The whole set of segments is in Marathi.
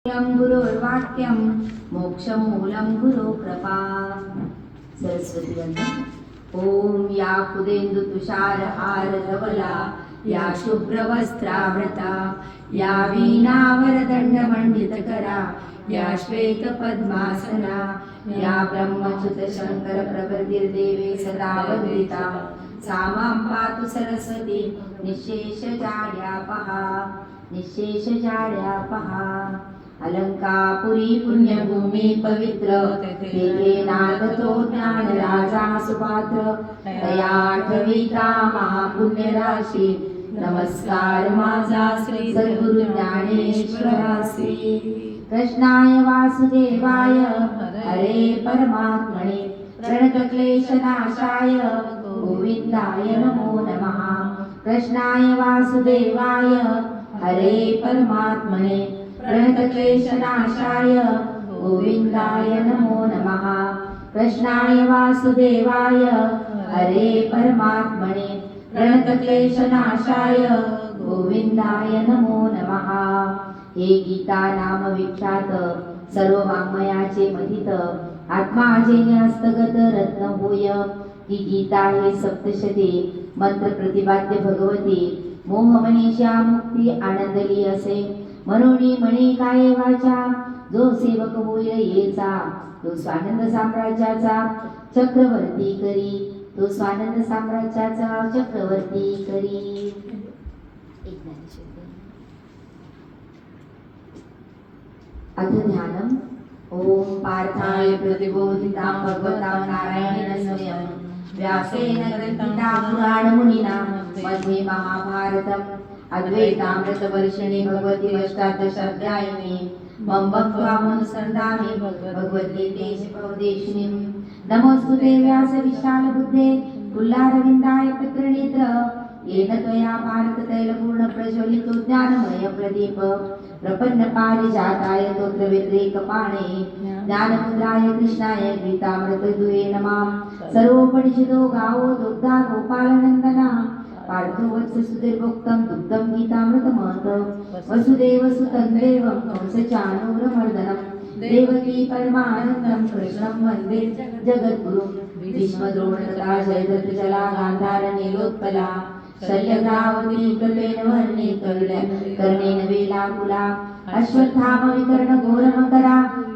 गुरुर्वाक्यं मोक्षमूलं गुरु कृपा। सरस्वती वंदन। ओम या कुदेंदु तुषार हार धवला, या शुभ्रवस्त्रावृता, या वीणावरदंड मंडितकरा, या श्वेत पद्मासना, या ब्रह्मच्युत शंकर प्रकृतिर्देवे सदा वंदिता, सा मां पातु सरस्वती निशेष जाड्यापहा, निशेष जाड्यापहा। अलंकापुरी पुण्यभूमी पवित्र, तेथे नांदतो ज्ञान राजा सुपात्र, तया आठविता महापुण्य राशी, नमस्कार माझा श्री सद्गुरु ज्ञानेश्वरासी। कृष्णाय वासुदेवाय हरे परमात्मने, प्रणतक्लेशनाशाय गोविंदाय नमो नमः। कृष्णाय वासुदेवाय हरे परमात्मने, प्रणतक्लेशनाशाय गोविंदाय नमो नमः। कृष्णाय वासुदेवाय हरे परमात्मने, प्रणतक्लेशनाशाय गोविंदाय नमो नमः। हे गीता नाम विख्यात, सर्व वाङ्मयाचे मथित, आत्माजेने हस्तगत रत्न होय। ही गीता हे सप्तशती मंत्र प्रतिपाद्य भगवती, मोहमनीषा मुक्ती आनंदली असे। मनोनी मणी काय वाचा, जो सेवक होईल येचा, तो स्वानंद साम्राज्याचा चक्रवर्ती करी, तो स्वानंद साम्राज्याचा चक्रवर्ती करी। अथ ध्यानम। ओम पार्थाय प्रतिबोधितां भगवतां नारायणेन स्वयं, व्यासेन ग्रंथिता पुराणमुनिना मध्ये महाभारतम्। अद्वैतामृतवर्षिणि भगवति अष्टादशाध्यायिनि, मम भक्त्वामनुसन्धामि भगवद्गीते शिवोपदेशिनीं। नमोस्तुते व्यास विशालबुद्धे, पुल्लारविन्दाय पितृनेत्र, येन त्वया भारततैलपूर्ण प्रज्वलितो ज्ञानमय प्रदीप। प्रपन्नपारिजाताय तोत्रवेत्रैकपाणे, ज्ञानमुद्राय कृष्णाय गीतामृतदुहे नमः। सर्वोपनिषदो गावो दुग्धा गोपालनन्दना, पार्थो वत्स सुधीर्भोक्तं दुग्धं गीतामृतमहत्। वसुदेवसुतं देवं कंसचाणूरमर्दनं, देवकी परमानन्दं कृष्णं वन्दे जगद्गुरुं। भीष्मद्रोणतथा जयद्रथजला गान्धार नीलोत्पला, शल्यग्रावती कृपेण वर्णे कर्णेन वेलाकुला, अश्वत्थाम विकर्ण घोरमकरा,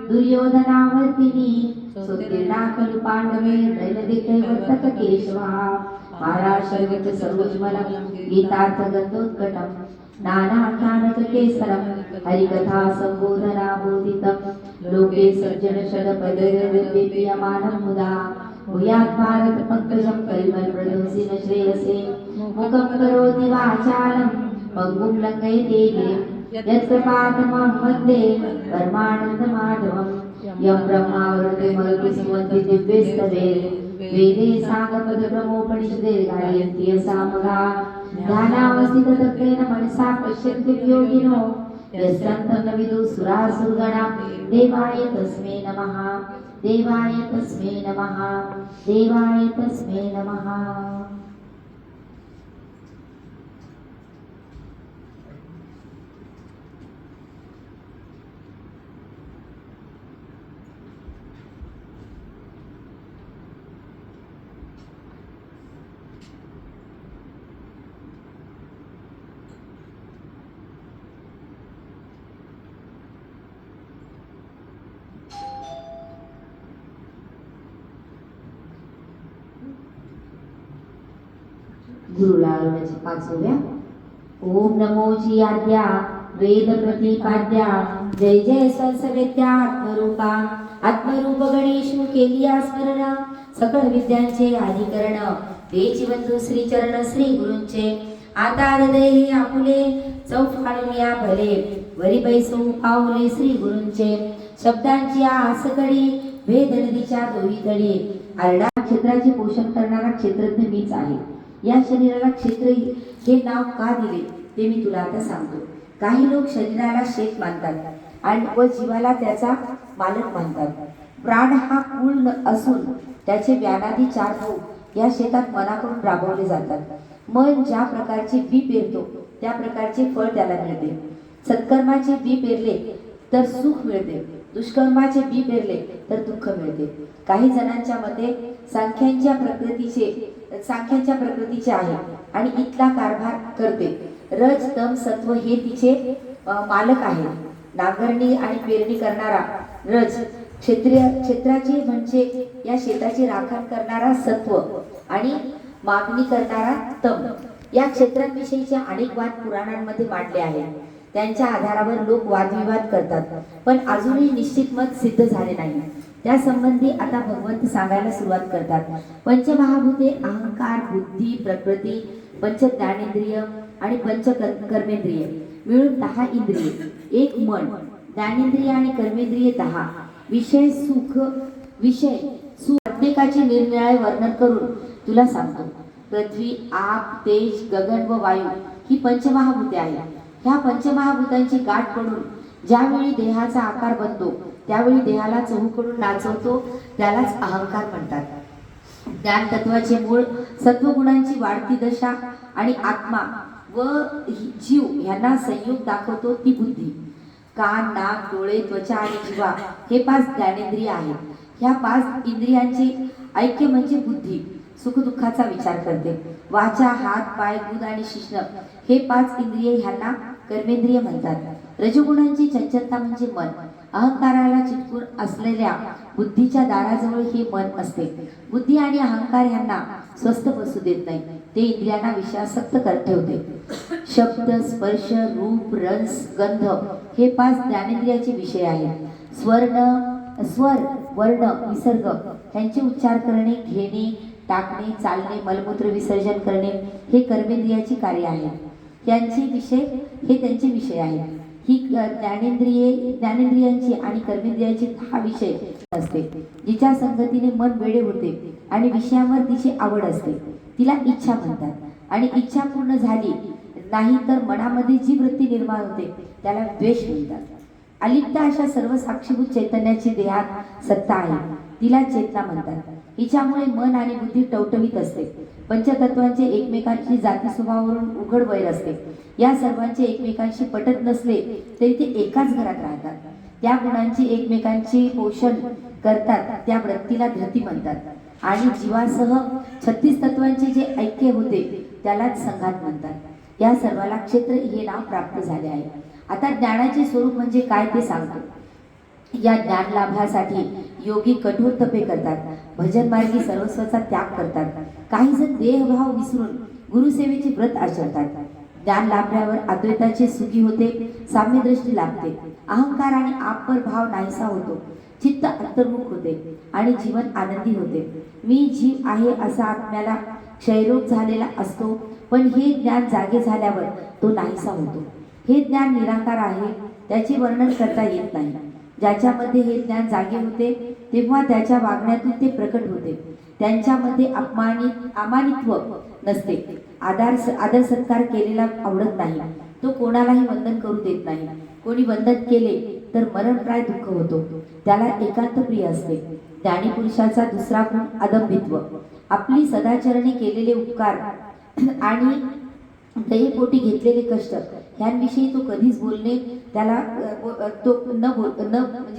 दुर्योधनावर्तिनी, सुतीर्णा खलु पांडवे दैनदिकैवर्तक केशवा। महाराष्ट्रगत सरोजमलं गीतार्थ गंधोत्कटं, नानाख्यानक केसरं हरिकथा संबोधना बोधितं। लोके सज्जन षडपदैर्दीप्यमानं मुदा, भूयात् भारत पंकजं परिमलप्रदंसि न श्रेयसे। मुखं करोति वाचालं पंगुं लङ्घयते गिरिं, यत्कृपातमं वन्दे परमानन्दमाधवम्। यं ब्रह्मा वरुणे मरुतुसुमन्ति दिव्यैस्तवे, वेदे साङ्गपदक्रमोपनिषदे गायन्ति यसामगा। ध्यानावस्थिततत्त्वेन मनसा पश्यन्ति योगिनो, यस्तं न विदुः सुरासुरगणा। देवाय तस्मै नमः, देवाय तस्मै नमः, देवाय तस्मै नमः। गुरुलालनाची पाचव्या। ओम नमोची आद्या वेद प्रतिपाद्या, जय जय सरसवेद्या आत्मरूपा। आत्मरूप गणेश केली स्मरण, सकळ विद्यांचे आदिकरण। तेची बंधू श्री चरण श्री गुरूंचे, आता हृदय हे आपुले, चौफाळून या भले, वरी बैसू पाऊले श्री गुरूंचे। शब्दांची आसकडी, वेद नदीच्या दोही तळी, आरडा क्षेत्राचे पोषण करणारा क्षेत्रज्ञ मीच आहे। या शरीराला क्षेत्र हे नाव का दिले ते मी तुला आता सांगतो। काही लोक शरीराला शेत मानतात आणि व जीवाला त्याचा मालक मानतात। प्राण हा कुळ असून त्याचे व्यानादी चार भाऊ या शेतात मनाकडून राबवले जातात। मन ज्या प्रकारचे बी पेरतो त्या प्रकारचे फळ त्याला मिळते। सत्कर्माचे बी पेरले तर सुख मिळते, दुष्कर्माचे बी पेरले तर दुःख मिळते. काही जणांच्या मते सांख्यांच्या प्रकृतीचे आहे आणि इथला कारभार करते. रज तम सत्व हे तिचे मालक आहे. नांगरणी आणि पेरणी करणारा रज, क्षेत्राची म्हणजे या शेताची राखण करणारा सत्व आणि मागणी करणारा तम. या क्षेत्रांविषयीचे अनेक वाद पुराणांमध्ये मांडले आहेत. त्यांच्या आधारावर लोक वादविवाद करतात, पण अजूनही निश्चित मत सिद्ध झाले नाही. त्या संबंधी आता भगवंत सांगायला सुरुवात करतात. पंचमहाभूते अहंकार, बुद्धी, प्रकृती, पंच ज्ञानेंद्रिय आणि पंच कर्मेंद्रिय मिळून 10 इंद्रिय, एक मन. ज्ञानेंद्रिय आणि कर्मेंद्रिय 10. विषय सुख प्रत्येकाचे निरनिराळे वर्णन करून तुला सांगतो. पृथ्वी, आप, तेज, गगन व वायू ही पंचमहाभूते आहेत. ह्या पंचमहाभूतांची गाठ पडून ज्यावेळी देहाचा आकार बनतो त्यावेळी देहाला चहूकडून नाचवतो, त्यालाच अहंकार म्हणतात. ज्ञान तत्वाचे मूळ सत्वगुणांची वाढती दशा आणि आत्मा व जीव यांना संयोग दाखवतो ती बुद्धी. कान, नाक, डोळे, त्वचा आणि जिव्हा हे 5 ज्ञानेंद्रिय आहेत. ह्या 5 इंद्रियांचे ऐक्य म्हणजे बुद्धी, सुखदुःखाचा विचार करते. वाचा, हात, पाय, गुद आणि शिश्न हे 5 इंद्रिय ह्यांना कर्मेंद्रिय म्हणतात. रजगुणांची चंचलता म्हणजे मन. अहंकाराला चिटकून असलेल्या बुद्धीच्या दाराजवळ हे मन असते. बुद्धी आणि अहंकार ह्यांना स्वस्थ बसू देत नाही, ते इंद्रियांना विषयासक्त ठेवते. शब्द, स्पर्श, रूप, रस, गंध हे 5 ज्ञानेंद्रियाचे विषय आहेत. स्वर, वर्ण, विसर्ग ह्यांचे उच्चार करणे, घेणे, टाकणे, चालणे, मलमूत्र विसर्जन करणे हे कर्मेंद्रियाची कार्य आहेत. त्यांचे विषय आहेत. ही ज्ञानेंद्रियांची आणि कर्मेंद्रियांची 10 विषय असते. जिच्या संगतीने मन वेडे होते आणि विषयावर तिची आवड असते तिला इच्छा म्हणतात. आणि इच्छा पूर्ण झाली नाही तर मनामध्ये जी वृत्ती निर्माण होते त्याला द्वेष म्हणतात. अलिप्त अशा सर्व साक्षीभूत चैतन्याची देहात सत्ता आहे, तिला चेतना म्हणतात. हिच्यामुळे मन आणि बुद्धी टवटवीत असते. पंचतत्वांचे एकमेकांशी जाती स्वभावावरून उघड वैर असते. या सर्वांचे एकमेकांशी पटत नसले तरी ते एकाच घरात राहतात. त्या गुणांची एकमेकांचे पोषण करतात, त्या वृत्तीला धृती म्हणतात. आणि जीवासह 36 तत्वांचे जे ऐक्य होते त्यालाच संघात म्हणतात. या सर्वाला क्षेत्र हे नाव प्राप्त झाले आहे. आता ज्ञानाचे स्वरूप म्हणजे काय ते सांगतो. या ज्ञान लाभासाठी योगी कठोर तपे करतात, भजन मार्गी सर्वस्वाचा त्याग करतात. काही जण देहभाव विसरून गुरुसेवेचे व्रत आचरतात. ज्ञान लाभल्यावर अद्वैताचे सुखी होते, साम्यदृष्टी लाभते, अहंकार आणि आपपर भाव नाहीसा होतो, चित्त अंतर्मुख होते आणि जीवन आनंदी होते. मी जीव आहे असा आत्म्याला क्षयरोग झालेला असतो, पण हे ज्ञान जागे झाल्यावर तो नाहीसा होतो. हे ज्ञान निराकार आहे, त्याचे वर्णन करता येत नाही. ज्याच्यामध्ये हे ज्ञान जागे होते तेव्हा त्याच्या वागण्यातून ते प्रकट होते. त्यांच्यामध्ये अमानित्व नसते. आदर सत्कार केलेला आवडत नाही. तो कोणालाही वंदन करू देत नाही. कोणी वंदन केले तर मरणप्राय दुःख होतो. त्याला एकांत प्रिय असते. ज्ञानी पुरुषाचा दुसरा गुण अदंभित्व. आपली सदाचरणे केलेले उपकार आणि दयेपोटी घेतलेले कष्ट ह्यांविषयी तो कधीच बोलणे त्याला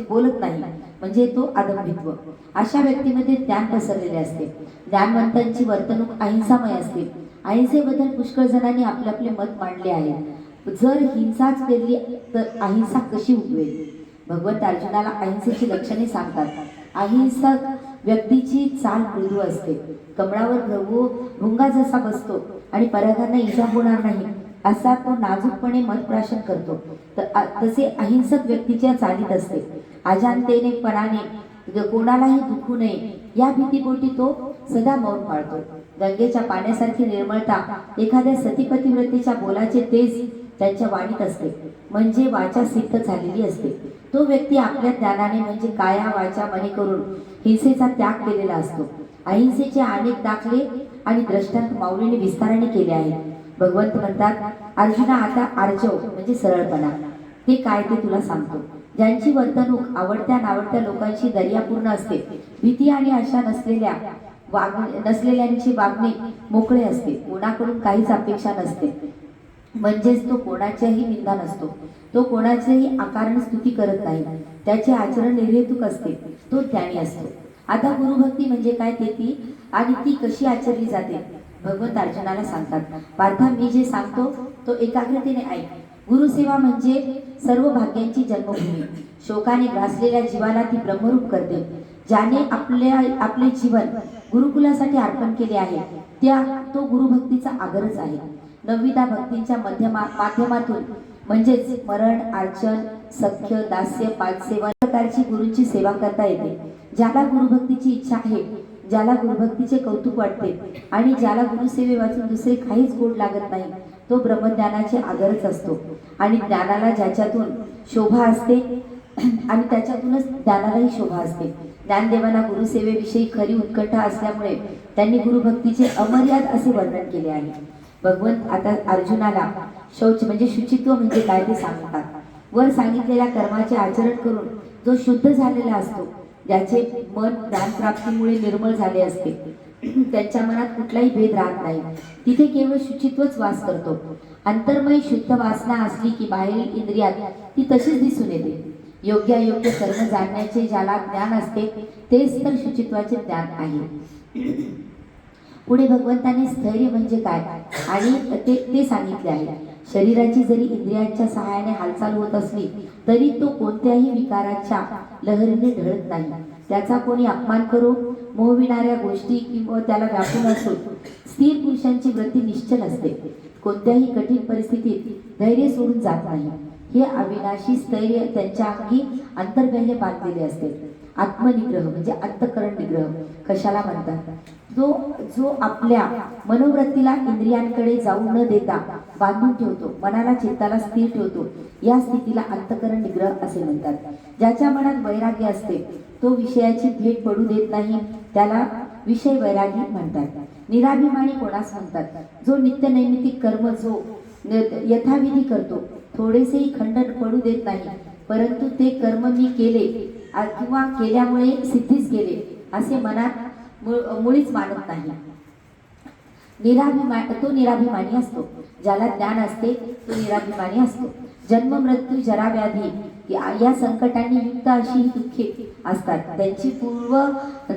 बोलत नाही, म्हणजे तो अदंभित्व. अशा व्यक्तीमध्ये ज्ञान पसरलेले असते. ज्ञानवंतांची वर्तणूक अहिंसामय असते. अहिंसेबद्दल पुष्कळ जणांनी आपले आपले मत मांडले आहे. जर हिंसाच पेरली तर अहिंसा कशी उगवेल? भगवंत अर्जुनाला अहिंसेची लक्षणे सांगतात. अहिंसक व्यक्तीची चाल मृदू असते. कमळावर भुंगा जसा बसतो आणि परागांना इजा होणार नाही असा तो नाजूकपणे मतप्राशन करतो, तसे अहिंसक व्यक्तीच्या चालीत असते. अजाणतेपणाने कोणालाही दुखू नये या भीतीपोटी तो सदा मौन पाळतो. गंगेच्या पाण्यासारखी निर्मळता एखाद्या सतीपतिव्रतेच्या बोलाचे तेज त्यांच्या वाणीत असते, म्हणजे वाचा सिद्ध झालेली असते. तो व्यक्ती आपल्या ज्ञानाने म्हणजे काया वाचा मने करून हिंसेचा त्याग केलेला असतो. अहिंसेचे अनेक दाखले आणि दृष्टांत माऊलीने विस्ताराने केले आहेत. भगवंत म्हणतात, अर्जुना आता आर्जव म्हणजे सरळपणा ते काय ते तुला सांगतो. ज्यांची वर्तणूक आवडत्या नावडत्या लोकांशी दर्यापूर्ण असते, भीती आणि आशा नसलेल्यांची वागणे मोकळे असते, कोणाकडून काहीच अपेक्षा नसते, म्हणजेच तो कोणाच्याही निंदा नसतो, तो कोणाचेही आकारण स्तुती करत नाही, त्याचे आचरण निर्हेतुक असते, तो ज्ञानी असतो. आता गुरुभक्ती म्हणजे काय ते ती आणि ती कशी आचरली जाते भगवंत अर्जुनाला सांगतात. पार्था, मी जे सांगतो तो एकाग्रतेने ऐक. गुरुसेवा म्हणजे सर्व भाग्यांची जन्मभूमी. शोकाने ग्रासलेल्या जीवाला ती ब्रह्मरूप करते. ज्याने आपले जीवन गुरुकुलासाठी अर्पण केले आहे तो गुरुभक्तीचा आगरच आहे. नवविधा भक्तींच्या माध्यमातून म्हणजेच मरण, अर्चन, सख्य, दास्य, पादसेवा प्रकारची गुरूंची सेवा करता येते. ज्याला गुरुभक्तीची इच्छा आहे, ज्याला गुरुभक्तीचे कौतुक वाटते आणि ज्याला गुरुसेवे वाचून दुसरे काहीच गोड लागत नाही, तो ब्रह्मज्ञानाचे आगरच असतो. आणि ज्ञानाला ज्याच्यातून शोभा असते आणि त्याच्यातूनच ज्ञानालाही शोभा असते. ज्ञानदेवांना गुरुसेवेविषयी खरी उत्कंठा असल्यामुळे त्यांनी गुरुभक्तीचे अमर्याद असे वर्णन केले आहे. भगवंत आता अर्जुनाला शौच म्हणजे शुचित्व म्हणजे काय ते सांगतात. वर सांगितलेल्या कर्माचे आचरण करून जो शुद्ध झालेला असतो, ज्याचे मन ज्ञानप्राप्तीमुळे निर्मळ झाले असते, त्यांच्या मनात कुठलाही भेद राहत नाही, तिथे केवळ शुचित्वच वास करतो. अंतर्मय शुद्ध वासना असली की बाहेरील इंद्रियात ती तशीच दिसून येते. योग्य अयोग्य कर्म जाणण्याचे ज्याला ज्ञान असते तेच तर शुचित्वाचे ज्ञान आहे. पुढे भगवंताने स्थैर्य म्हणजे काय आणि ते सांगितले आहे. शरीराची जरी इंद्रियांच्या सहाय्याने हालचाल होत असली तरी तो कोणत्याही विकाराच्या लहरीने ढळत नाही. त्याचा कोणी अपमान करो, मोहविणाऱ्या गोष्टी किंवा त्याला व्यापून असो, स्थिर पुरुषांची वृत्ती निश्चल असते. कोणत्याही कठीण परिस्थितीत धैर्य सोडून जात नाही. हे अविनाशी स्थैर्य त्यांच्या अंगी अंतर्बाह्य बांधलेले असते. आत्मनिग्रह म्हणजे अंतःकरण निग्रह कशाला म्हणतात? जो आपल्या मनोवृत्तीला इंद्रियांकडे जाऊ न देता बांधून ठेवतो, मनाला चित्ताला स्थिर ठेवतो, या स्थितीला अंतःकरण निग्रह असे म्हणतात. ज्याच्या मनात वैराग्य असते तो विषयाची भेट पडू देत नाही, त्याला विषय वैरागी म्हणतात. निराभिमानी कोणास म्हणतात? जो नित्यनैमित्तिक कर्म जो यथाविधी करतो, थोडेसेही खंडन पडू देत नाही, परंतु ते कर्म मी केले किंवा केल्यामुळे सिद्धीच गेले असे मनात मुळीच मानत नाही. तो निराभिमानी असतो. ज्याला ज्ञान असते तो निराभिमानी असतो. जन्म, मृत्यू, जरा, व्याधी या संकटांनी युक्त अशी ही दुःखे असतात, त्यांची पूर्व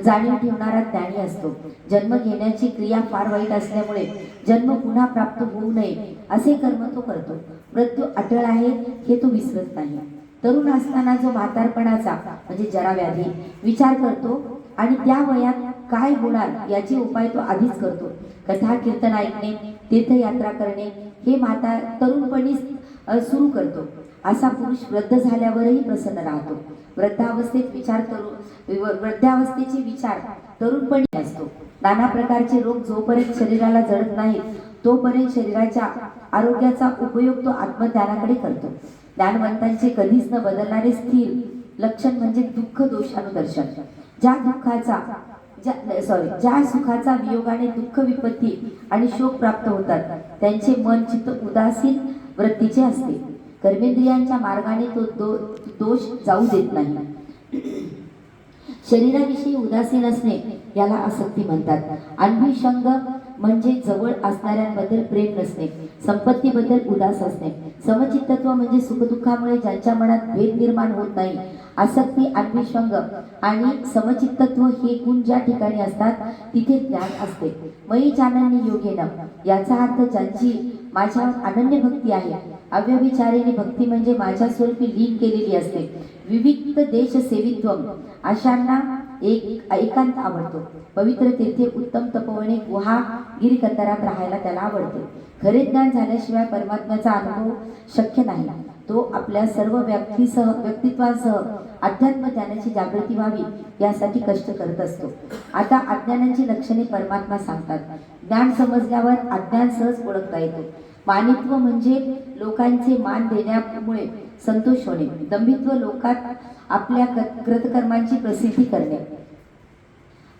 जाणीव ठेवणारा ज्ञानी असतो. जन्म घेण्याची क्रिया फार वाईट असल्यामुळे जन्म पुन्हा प्राप्त होऊ नये असे कर्म तो करतो. मृत्यू अटळ आहे हे तो विसरत नाही. तरुण असताना जो म्हातारपणाचा म्हणजे जरा, व्याधी विचार करतो आणि त्या वयात काय होणार याचे उपाय तो आधीच करतो. कथा कीर्तन ऐकणे, तीर्थयात्रा करणे हे तरुणपणी सुरू करतो. असा पुरुष वृद्ध झाल्यावरही प्रसन्न राहतो. वृद्धावस्थेचे विचार तरुणपणी असतो. नाना प्रकारचे रोग जोपर्यंत शरीराला जडत नाहीत तोपर्यंत शरीराच्या आरोग्याचा उपयोग तो आत्मज्ञानाकडे करतो. ज्ञानवंतांचे कधीच न बदलणारे स्थिर लक्षण म्हणजे दुःख दोषानुदर्शन. ज्या सुखाचा वियोगाने दुःख, विपत्ती आणि शोक प्राप्त होतात त्यांचे मन चित्त उदासीन वृत्तीचे असते. कर्मेंद्रियांच्या मार्गाने तो दोष जाऊ देत नाही. शरीराविषयी उदासीन असणे याला आसक्ती म्हणतात. अन्विषंग म्हणजे जवळ असणाऱ्यांबद्दल प्रेम नसणे, संपत्तीबद्दल उदास असणे. समचित्तत्व म्हणजे सुखदुःखामुळे ज्यांच्या मनात भेद निर्माण होत नाही. आसक्ती, अन्विषंग आणि समचित्तत्व हे गुण ज्या ठिकाणी असतात तिथे ज्ञान असते. मयी चानन्य योगेन याचा अर्थ ज्यांची माझ्यावर अनन्य भक्ती आहे. अव्यभिचारिणी भक्ती म्हणजे माझ्या स्वरूपी लीन केलेली असते. विविक्त देश सेवित्व अशांना एकांत आवडतो. पवित्र तीर्थे, उत्तम तपोवने, गुहा, गिरिकंदरात राहायला त्याला आवडते. खरे ज्ञान झाल्याशिवाय परमात्म्याचा अनुभव शक्य नाही. तो आपल्या सर्व व्यक्तित्वासह अध्यात्म ज्ञानाची जागृती व्हावी यासाठी कष्ट करत असतो. आता अज्ञानाची लक्षणे परमात्मा सांगतात. ज्ञान समजल्यावर अज्ञान सहज ओळखता येतो. मानित्व म्हणजे लोकांचे मान देण्यामुळे संतोष होणे. दंभित्व लोकात आपल्या कृतकर्मांची प्रसिद्धी करणे.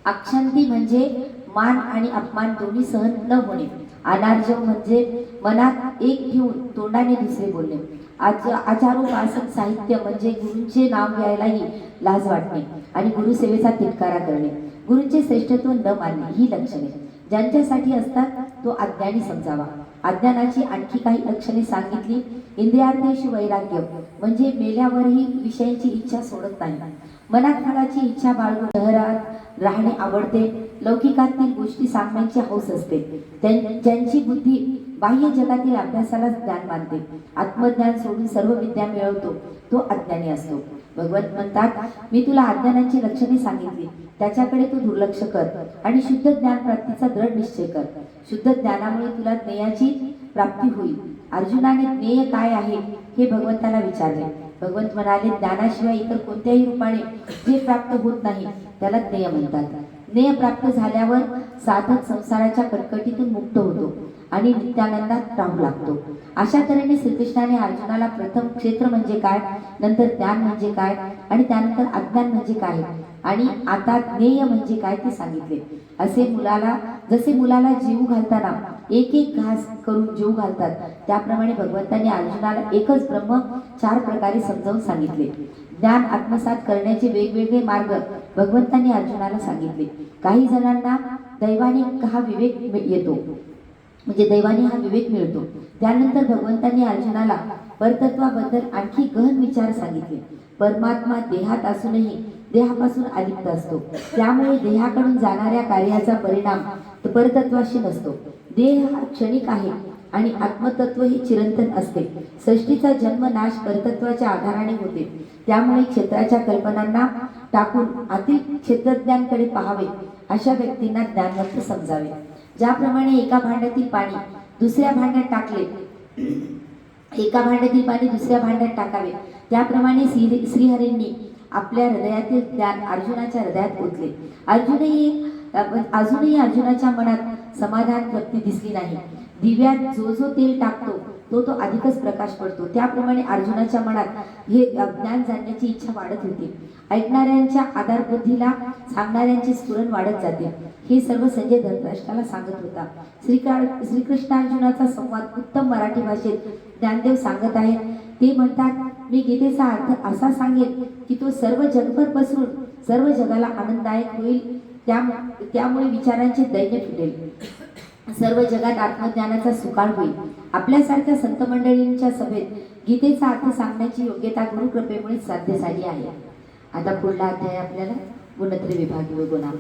अक्षांती म्हणजे मान आणि अपमान दोन्ही सहन न होणे. अनार्जव म्हणजे मनात एक घेऊन तोंडाने दुसरे बोलणे. आचारोपासक साहित्य म्हणजे गुरूंचे नाव घ्यायलाही लाज वाटणे आणि गुरुसेवेचा तिटकारा करणे. गुरूंचे श्रेष्ठत्व न मानणे ही लक्षणे ज्यांच्यासाठी असतात तो अज्ञानी समजावा. अज्ञानाची आणखी काही लक्षणे सांगितली. इंद्रियार्थेश वैराग्य म्हणजे मेल्यावरही विषयांची इच्छा सोडत नाही. मनात फळाची इच्छा बाळगून शहरात राहणे आवडते. लौकिकातील गोष्टी सांगण्याची हौस असते. ज्यांची बुद्धी बाह्य जगातील अभ्यासाला ज्ञान मानते, आत्मज्ञान सोडून सर्व विद्या मिळवतो, तो अज्ञानी असतो. भगवंत म्हणतात, मी तुला अज्ञानाची लक्षणे सांगितली, त्याच्याकडे तू दुर्लक्ष कर आणि शुद्ध ज्ञान प्राप्तीचा दृढ निश्चय कर. शुद्ध ज्ञानामुळे तुला ज्ञेयाची प्राप्ती होईल. अर्जुनाने ज्ञेय काय आहे हे भगवंताला विचारले. भगवंत म्हणाले, ज्ञानाशिवाय इतर कोणत्याही रूपाने जे प्राप्त होत नाही त्याला ज्ञेय म्हणतात. ज्ञेय प्राप्त झाल्यावर साधक संसाराच्या कटकटीतून मुक्त होतो आणि नित्यानंदात राहू लागतो. अशा तऱ्हेने श्रीकृष्णाने अर्जुनाला प्रथम क्षेत्र म्हणजे काय, नंतर ज्ञान म्हणजे काय आणि त्यानंतर अज्ञान म्हणजे काय आणि आता ज्ञेय म्हणजे काय ते सांगितले. जसे मुलाला जीव घालताना एक एक घास करून जीव घालतात, त्याप्रमाणे भगवंतांनी अर्जुनाला एकच ब्रह्म 4 प्रकारे समजावून सांगितले. ज्ञान आत्मसात करण्याचे वेगवेगळे मार्ग भगवंतांनी अर्जुनाला सांगितले. काही जणांना दैवाने हा विवेक येतो, म्हणजे दैवाने हा विवेक मिळतो. त्यानंतर भगवंतांनी अर्जुनाला परतत्वाबद्दल आणखी गहन विचार सांगितले. परमात्मा देहात असूनही देहापासून अलिप्त असतो, त्यामुळे देहाकडून जाणाऱ्या कार्याचा परिणाम परतत्वाशी नसतो. देह हा क्षणिक आहे आणि आत्मतत्व हे चिरंतन असते. सृष्टीचा जन्म नाश परतत्वाच्या आधाराने होते, त्यामुळे क्षेत्राच्या कल्पनांना टाकून आतील क्षेत्रज्ञांकडे पाहावे. अशा व्यक्तींना ज्ञानवंत समजावे. ज्याप्रमाणे एका भांड्यातील पाणी दुसऱ्या भांड्यात टाकावे, त्याप्रमाणे श्रीहरींनी आपल्या हृदयातील ज्ञान अर्जुनाच्या हृदयात ओतले. अजूनही अर्जुनाच्या मनात समाधान तृप्ती दिसली नाही. दिव्यात जो तेल टाकतो तो अधिकच प्रकाश पडतो. त्याप्रमाणे अर्जुनाच्या मनात हे ज्ञान जाणण्याची इच्छा वाढत होती. ऐकणाऱ्यांच्या आधारबुद्धीला सांगणाऱ्यांचे स्फुरण वाढत जाते. हे सर्व संजय धृतराष्ट्राला सांगत होता. श्रीकृष्ण अर्जुनाचा संवाद उत्तम मराठी भाषेत ज्ञानदेव सांगत आहेत. ते म्हणतात, मी गीतेचा अर्थ असा सांगेन की तो सर्व जगभर पसरून सर्व जगाला आनंददायक होईल. त्यामुळे विचारांचे दैन्य फिटेल. सर्व जगात आत्मज्ञानाचा सुकाळ होईल. आपल्यासारख्या संत मंडळींच्या सभेत गीतेचा अर्थ सांगण्याची योग्यता गुरुकृपेमुळे साध्य झाली आहे. आता पुढला अध्याय आपल्याला गुणत्रय विभागीय गुणा.